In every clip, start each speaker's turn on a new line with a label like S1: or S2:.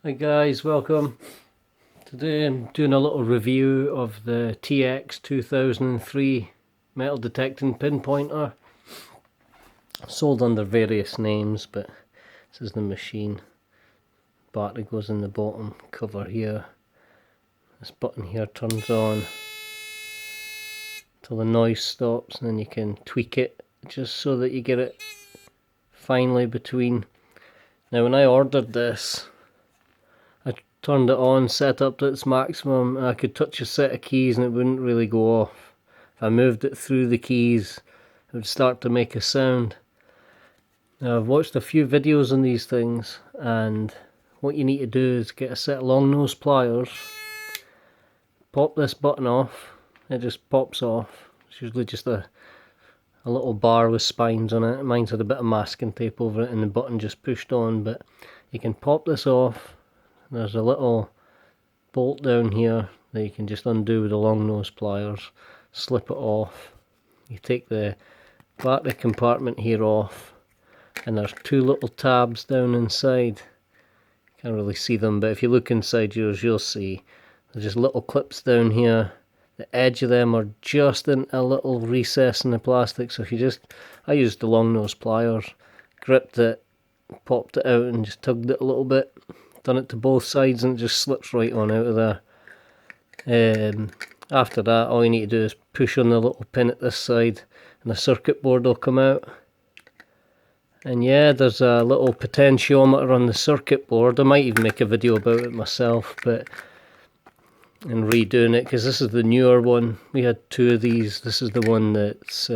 S1: Hi guys, welcome. Today I'm doing a little review of the TX-2003 metal detecting pinpointer. Sold under various names, but this is the machine. Battery goes in the bottom cover here. This button here turns on till the noise stops, and then you can tweak it just so that you get it finely between. Now when I ordered this, I turned it on, set up to its maximum, and I could touch a set of keys and it wouldn't really go off. If I moved it through the keys, it would start to make a sound. Now I've watched a few videos on these things, and what you need to do is get a set of long nose pliers, pop this button off, it just pops off. It's usually just a little bar with spines on it. Mine's had a bit of masking tape over it and the button just pushed on, but you can pop this off. There's a little bolt down here that you can just undo with the long nose pliers, slip it off. You take the battery compartment here off, and there's two little tabs down inside. Can't really see them, but if you look inside yours you'll see there's just little clips down here. The edge of them are just in a little recess in the plastic, so if you I used the long nose pliers, gripped it, popped it out and just tugged it a little bit. Done it to both sides and it just slips right on out of there. After that, all you need to do is push on the little pin at this side and the circuit board will come out. And yeah, there's a little potentiometer on the circuit board. I might even make a video about it myself, and redoing it, because this is the newer one. We had two of these. This is the one that's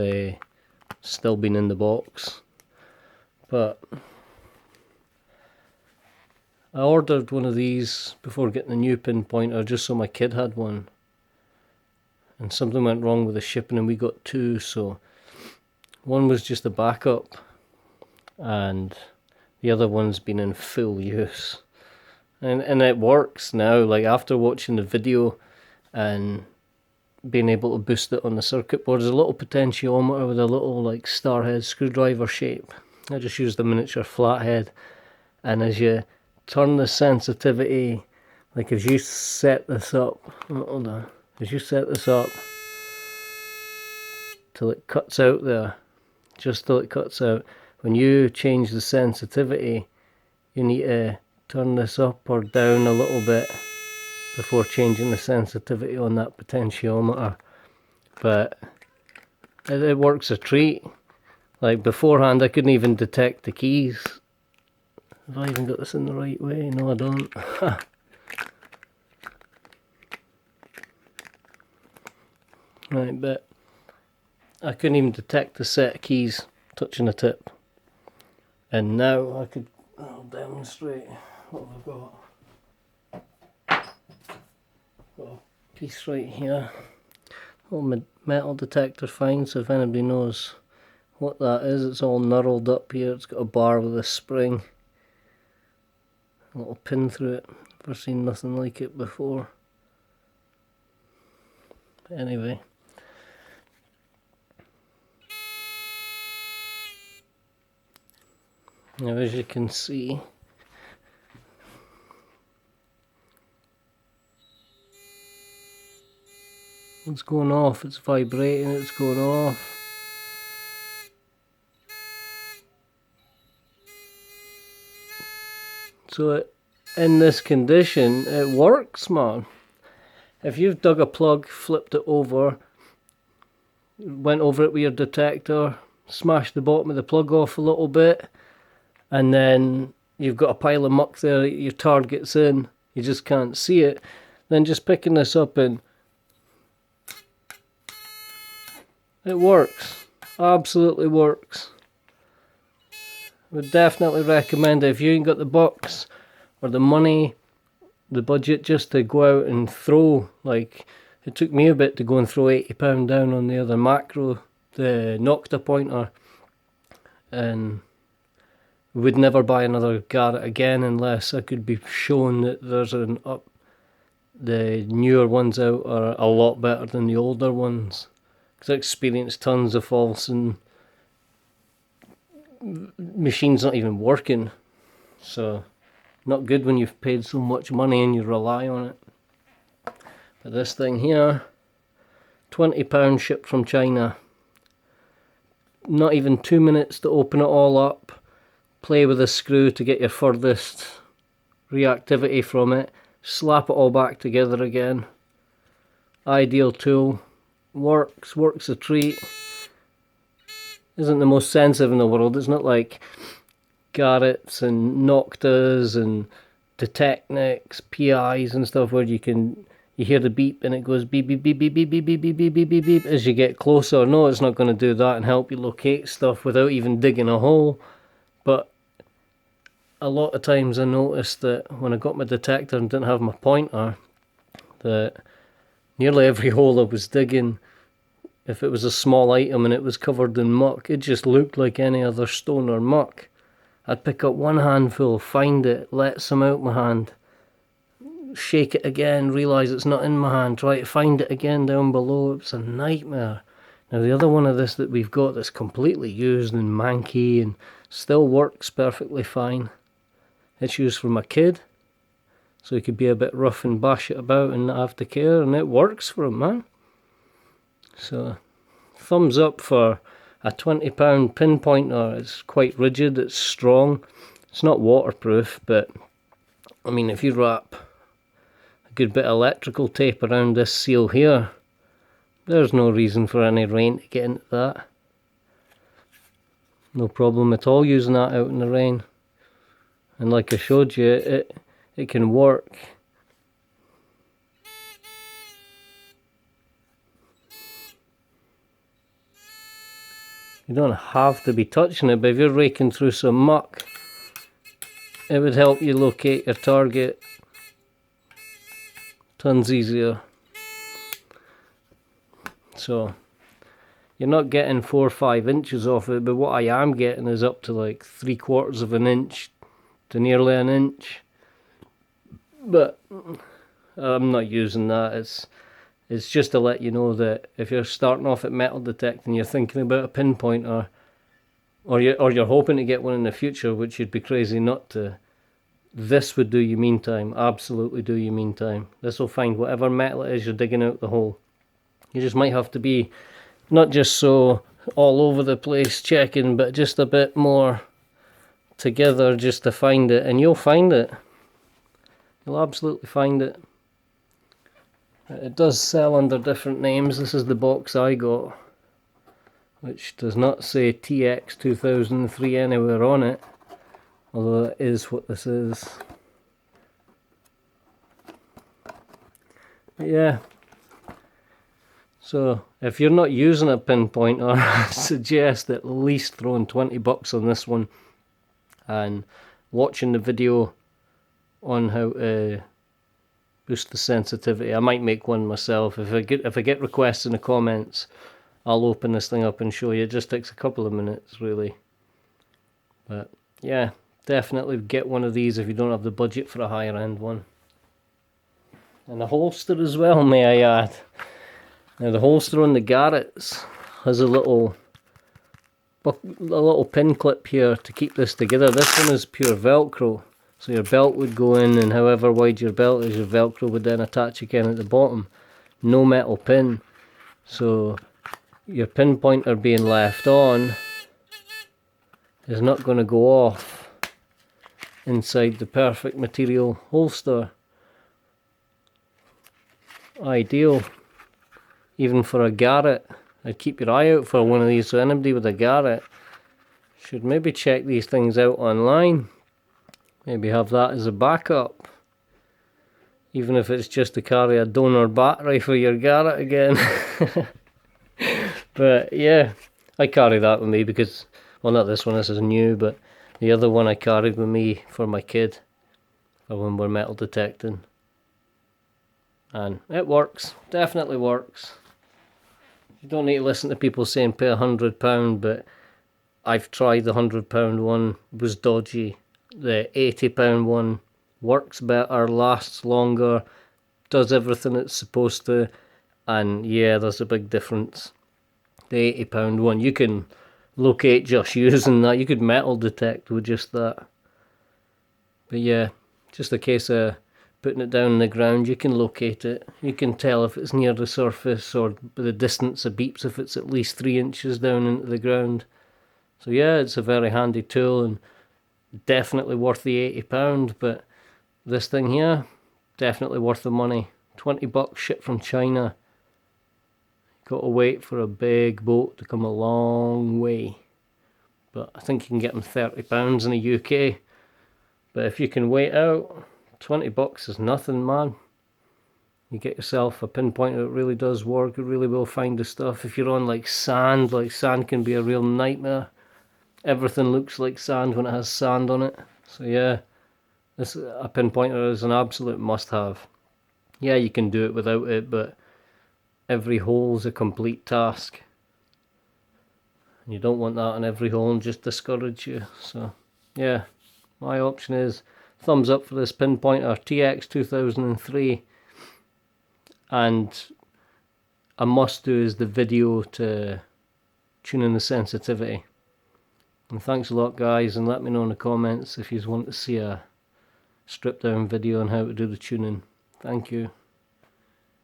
S1: still been in the box. But I ordered one of these before getting the new pinpointer just so my kid had one, and something went wrong with the shipping and we got two, so one was just a backup and the other one's been in full use. And it works now, like after watching the video and being able to boost it on the circuit board. There's a little potentiometer with a little like starhead screwdriver shape. I just used a miniature flathead, and as you turn the sensitivity, like as you set this up, as you set this up till it cuts out there, just till it cuts out, when you change the sensitivity you need to turn this up or down a little bit before changing the sensitivity on that potentiometer. But it works a treat. Like beforehand I couldn't even detect the keys. Have I even got this in the right way? No, I don't. Right, but I couldn't even detect the set of keys touching the tip. And now I'll demonstrate. What have I got? Got a piece right here. Little metal detector find, so if anybody knows what that is, it's all knurled up here. It's got a bar with a spring. A little pin through it. Never seen nothing like it before. But anyway. Now as you can see, it's going off, it's vibrating, it's going off. So in this condition, it works, man. If you've dug a plug, flipped it over, went over it with your detector, smashed the bottom of the plug off a little bit, and then you've got a pile of muck there that your target's in, you just can't see it, then just picking this up and it works. Absolutely works. Would definitely recommend it if you ain't got the bucks or the money, the budget just to go out and throw. Like, it took me a bit to go and throw £80 down on the other macro, the Nocta pointer, and would never buy another Garrett again unless I could be shown that there's an up. The newer ones out are a lot better than the older ones, because I experienced tons of faults and machines not even working. So Not good when you've paid so much money and you rely on it. But this thing here, £20 shipped from China. Not even 2 minutes to open it all up. Play with a screw to get your furthest reactivity from it. Slap it all back together again. Ideal tool. Works a treat. Isn't the most sensitive in the world. It's not like Garrett's and Noctas and Detecnics, PIs and stuff where you hear the beep and it goes beep beep beep beep beep beep beep beep beep beep beep beep as you get closer. No, it's not going to do that and help you locate stuff without even digging a hole. But a lot of times I noticed that when I got my detector and didn't have my pointer, that nearly every hole I was digging, if it was a small item and it was covered in muck, it just looked like any other stone or muck. I'd pick up one handful, find it, let some out my hand, shake it again, realise it's not in my hand, try to find it again down below. It's a nightmare. Now the other one of this that we've got that's completely used and manky and still works perfectly fine. It's used for my kid, so he could be a bit rough and bash it about and not have to care, and it works for him, man. So, thumbs up for a £20 pinpointer. It's quite rigid, it's strong. It's not waterproof, but I mean, if you wrap a good bit of electrical tape around this seal here, there's no reason for any rain to get into that. No problem at all using that out in the rain. And like I showed you, it can work. You don't have to be touching it, but if you're raking through some muck, it would help you locate your target tons easier. So, you're not getting 4 or 5 inches off it, but what I am getting is up to like 3/4 of an inch to nearly an inch. But I'm not using that. It's just to let you know that if you're starting off at metal detecting, you're thinking about a pinpointer, or you're hoping to get one in the future, which you'd be crazy not to. This would do you meantime. Absolutely do you meantime. This will find whatever metal it is you're digging out the hole. You just might have to be not just so all over the place checking, but just a bit more together just to find it, and you'll find it. You'll absolutely find it. It does sell under different names. This is the box I got, which does not say TX-2003 anywhere on it, although that is what this is. But yeah, so if you're not using a pinpointer, I suggest at least throwing $20 on this one and watching the video on how to boost the sensitivity. I might make one myself. If I get requests in the comments, I'll open this thing up and show you. It just takes a couple of minutes, really. But yeah, definitely get one of these if you don't have the budget for a higher end one. And the holster as well, may I add. Now the holster on the Garrett's has a little pin clip here to keep this together. This one is pure Velcro. So your belt would go in, and however wide your belt is, your Velcro would then attach again at the bottom. No metal pin. So your pinpointer being left on is not going to go off inside the perfect material holster. Ideal. Even for a Garrett. I'd keep your eye out for one of these. So anybody with a Garrett should maybe check these things out online. Maybe have that as a backup, even if it's just to carry a donor battery for your Garrett again. But yeah, I carry that with me because, well, not this one, this is new, but the other one I carried with me for my kid for when we're metal detecting. And it works, definitely works. You don't need to listen to people saying pay £100, but I've tried the £100 one, it was dodgy. The £80 one works better, lasts longer, does everything it's supposed to, and yeah, there's a big difference. The £80 one, you can locate just using that. You could metal detect with just that. But yeah, Just a case of putting it down in the ground. You can locate it. You can tell if it's near the surface, or by the distance it beeps if it's at least 3 inches down into the ground. So yeah, it's a very handy tool and definitely worth the £80. But this thing here, definitely worth the money. $20 shipped from China. Got to wait for a big boat to come a long way. But I think you can get them £30 in the UK. But if you can wait out, $20 is nothing, man. You get yourself a pinpointer that really does work. It really will find the stuff. If you're on like sand can be a real nightmare. Everything looks like sand when it has sand on it. So yeah, a pinpointer is an absolute must-have. Yeah, you can do it without it, but every hole's a complete task. You don't want that in every hole and just discourage you. So yeah, my option is thumbs up for this pinpointer, TX-2003. And a must do is the video to tune in the sensitivity. And thanks a lot, guys, and let me know in the comments if you want to see a stripped down video on how to do the tuning. Thank you.